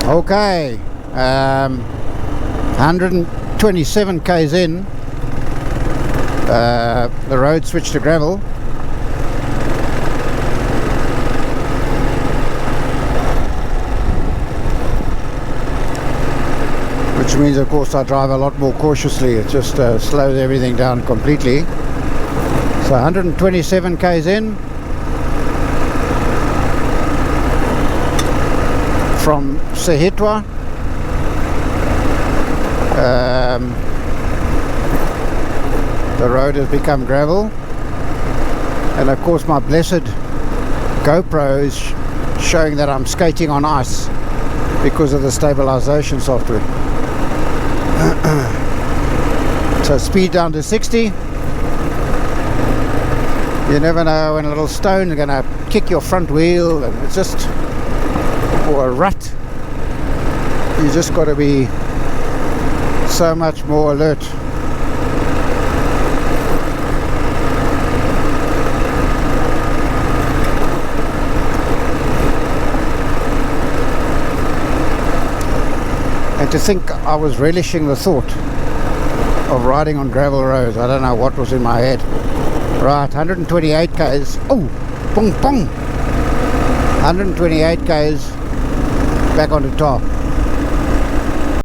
Okay, 127 k's in, the road switched to gravel. Which means, of course, I drive a lot more cautiously. It just slows everything down completely. So 127 k's in from Sehitwa. The road has become gravel, and of course my blessed GoPro is showing that I'm skating on ice because of the stabilization software. So speed down to 60. You never know when a little stone is going to kick your front wheel, and it's just, or a rut. You just got to be so much more alert. And to think I was relishing the thought of riding on gravel roads. I don't know what was in my head. Right, 128 k's. Oh, boom, boom. 128 k's back on the top.